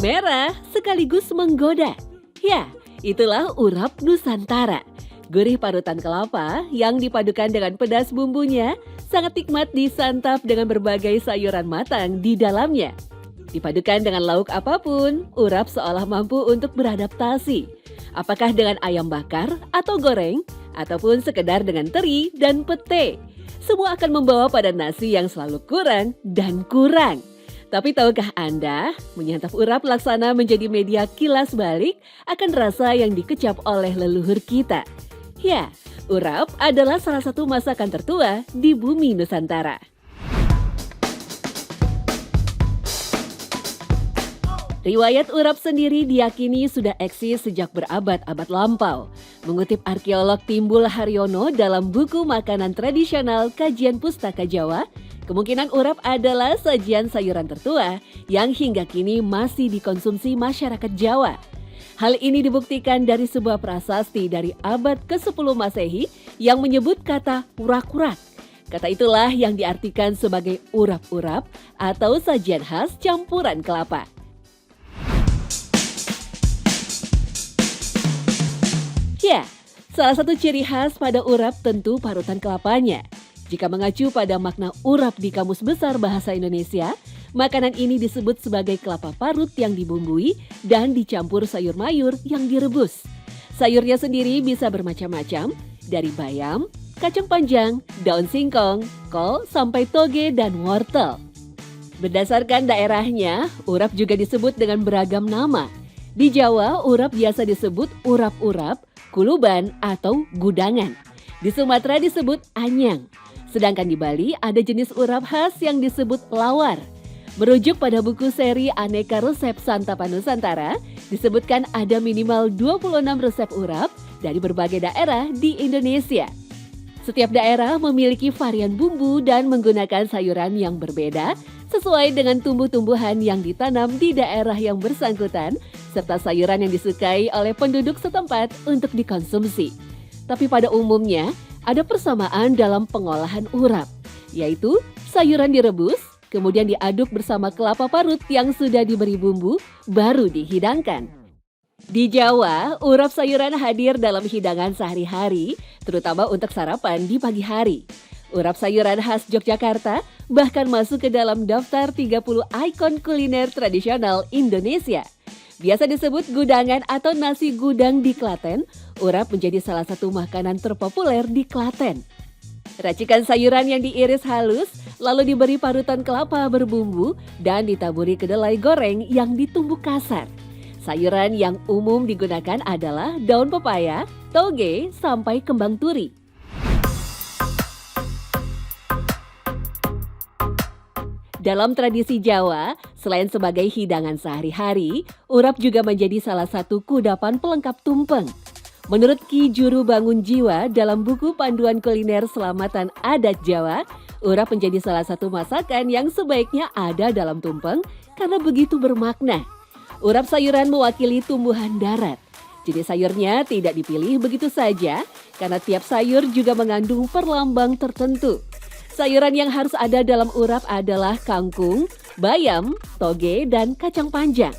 merah sekaligus menggoda. Ya, itulah urap Nusantara. Gurih parutan kelapa yang dipadukan dengan pedas bumbunya sangat nikmat disantap dengan berbagai sayuran matang di dalamnya. Dipadukan dengan lauk apapun, urap seolah mampu untuk beradaptasi. Apakah dengan ayam bakar atau goreng, ataupun sekedar dengan teri dan pete. Semua akan membawa pada nasi yang selalu kurang dan kurang. Tapi tahukah Anda, menyantap urap laksana menjadi media kilas balik akan rasa yang dikecap oleh leluhur kita. Ya, urap adalah salah satu masakan tertua di bumi Nusantara. Riwayat urap sendiri diyakini sudah eksis sejak berabad-abad lampau. Mengutip arkeolog Timbul Haryono dalam buku Makanan Tradisional Kajian Pustaka Jawa, kemungkinan urap adalah sajian sayuran tertua yang hingga kini masih dikonsumsi masyarakat Jawa. Hal ini dibuktikan dari sebuah prasasti dari abad ke-10 Masehi yang menyebut kata urak-urak. Kata itulah yang diartikan sebagai urap-urap atau sajian khas campuran kelapa. Ya, salah satu ciri khas pada urap tentu parutan kelapanya. Jika mengacu pada makna urap di Kamus Besar Bahasa Indonesia, makanan ini disebut sebagai kelapa parut yang dibumbui dan dicampur sayur mayur yang direbus. Sayurnya sendiri bisa bermacam-macam, dari bayam, kacang panjang, daun singkong, kol, sampai toge dan wortel. Berdasarkan daerahnya, urap juga disebut dengan beragam nama. Di Jawa, urap biasa disebut urap-urap, kuluban, atau gudangan. Di Sumatera disebut anyang. Sedangkan di Bali ada jenis urap khas yang disebut lawar. Merujuk pada buku seri Aneka Resep Santapan Nusantara, disebutkan ada minimal 26 resep urap dari berbagai daerah di Indonesia. Setiap daerah memiliki varian bumbu dan menggunakan sayuran yang berbeda sesuai dengan tumbuh-tumbuhan yang ditanam di daerah yang bersangkutan serta sayuran yang disukai oleh penduduk setempat untuk dikonsumsi. Tapi pada umumnya ada persamaan dalam pengolahan urap, yaitu sayuran direbus, kemudian diaduk bersama kelapa parut yang sudah diberi bumbu, baru dihidangkan. Di Jawa, urap sayuran hadir dalam hidangan sehari-hari, terutama untuk sarapan di pagi hari. Urap sayuran khas Yogyakarta bahkan masuk ke dalam daftar 30 ikon kuliner tradisional Indonesia. Biasa disebut gudangan atau nasi gudang di Klaten, urap menjadi salah satu makanan terpopuler di Klaten. Racikan sayuran yang diiris halus, lalu diberi parutan kelapa berbumbu dan ditaburi kedelai goreng yang ditumbuk kasar. Sayuran yang umum digunakan adalah daun pepaya, toge, sampai kembang turi. Dalam tradisi Jawa, selain sebagai hidangan sehari-hari, urap juga menjadi salah satu kudapan pelengkap tumpeng. Menurut Ki Juru Bangun Jiwa dalam buku Panduan Kuliner Selamatan Adat Jawa, urap menjadi salah satu masakan yang sebaiknya ada dalam tumpeng karena begitu bermakna. Urap sayuran mewakili tumbuhan darat. Jenis sayurnya tidak dipilih begitu saja karena tiap sayur juga mengandung perlambang tertentu. Sayuran yang harus ada dalam urap adalah kangkung, bayam, toge, dan kacang panjang.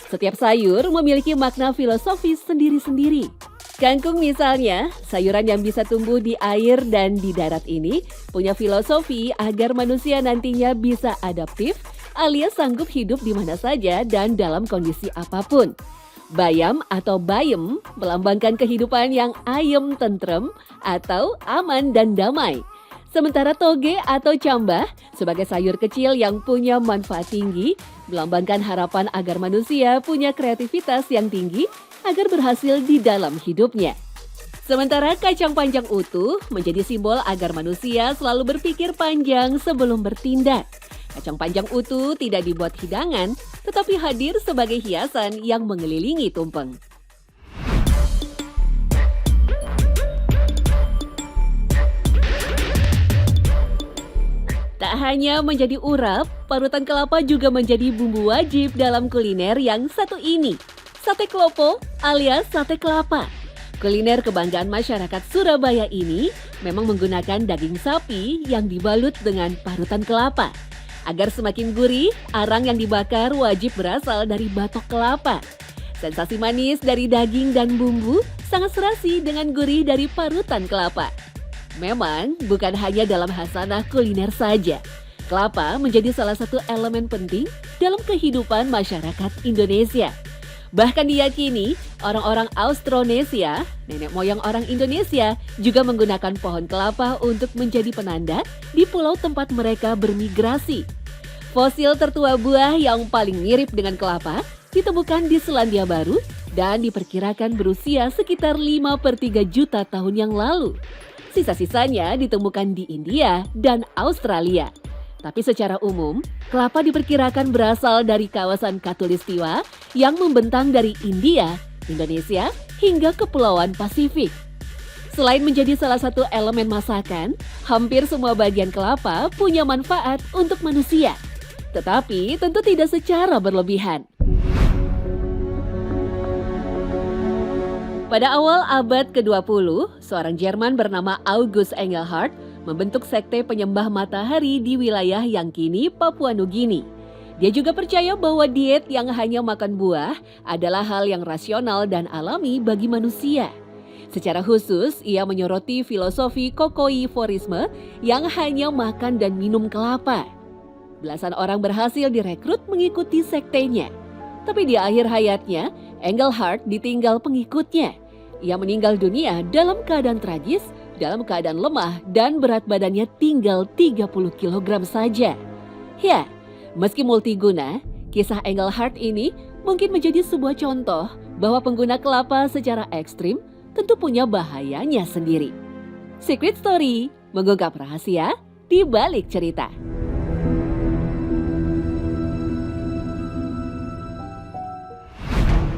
Setiap sayur memiliki makna filosofis sendiri-sendiri. Kangkung misalnya, sayuran yang bisa tumbuh di air dan di darat ini punya filosofi agar manusia nantinya bisa adaptif alias sanggup hidup di mana saja dan dalam kondisi apapun. Bayam atau bayem melambangkan kehidupan yang ayem tentrem atau aman dan damai. Sementara toge atau cambah sebagai sayur kecil yang punya manfaat tinggi melambangkan harapan agar manusia punya kreativitas yang tinggi agar berhasil di dalam hidupnya. Sementara kacang panjang utuh menjadi simbol agar manusia selalu berpikir panjang sebelum bertindak. Kacang panjang utuh tidak dibuat hidangan, tetapi hadir sebagai hiasan yang mengelilingi tumpeng. Tak hanya menjadi urap, parutan kelapa juga menjadi bumbu wajib dalam kuliner yang satu ini, sate klopo alias sate kelapa. Kuliner kebanggaan masyarakat Surabaya ini memang menggunakan daging sapi yang dibalut dengan parutan kelapa. Agar semakin gurih, arang yang dibakar wajib berasal dari batok kelapa. Sensasi manis dari daging dan bumbu sangat serasi dengan gurih dari parutan kelapa. Memang bukan hanya dalam khasanah kuliner saja. Kelapa menjadi salah satu elemen penting dalam kehidupan masyarakat Indonesia. Bahkan diyakini orang-orang Austronesia, nenek moyang orang Indonesia, juga menggunakan pohon kelapa untuk menjadi penanda di pulau tempat mereka bermigrasi. Fosil tertua buah yang paling mirip dengan kelapa ditemukan di Selandia Baru dan diperkirakan berusia sekitar 5/3 juta tahun yang lalu. Sisa-sisanya ditemukan di India dan Australia. Tapi secara umum, kelapa diperkirakan berasal dari kawasan Khatulistiwa yang membentang dari India, Indonesia, hingga Kepulauan Pasifik. Selain menjadi salah satu elemen masakan, hampir semua bagian kelapa punya manfaat untuk manusia. Tetapi tentu tidak secara berlebihan. Pada awal abad ke-20, seorang Jerman bernama August Engelhardt membentuk sekte penyembah matahari di wilayah yang kini Papua Nugini. Dia juga percaya bahwa diet yang hanya makan buah adalah hal yang rasional dan alami bagi manusia. Secara khusus, ia menyoroti filosofi kokoiforisme yang hanya makan dan minum kelapa. Belasan orang berhasil direkrut mengikuti sektenya. Tapi di akhir hayatnya, Engelhardt ditinggal pengikutnya. Ia meninggal dunia dalam keadaan tragis, dalam keadaan lemah dan berat badannya tinggal 30 kg saja. Ya, meski multiguna, kisah Engelhardt ini mungkin menjadi sebuah contoh bahwa pengguna kelapa secara ekstrim tentu punya bahayanya sendiri. Secret Story mengungkap rahasia di balik cerita.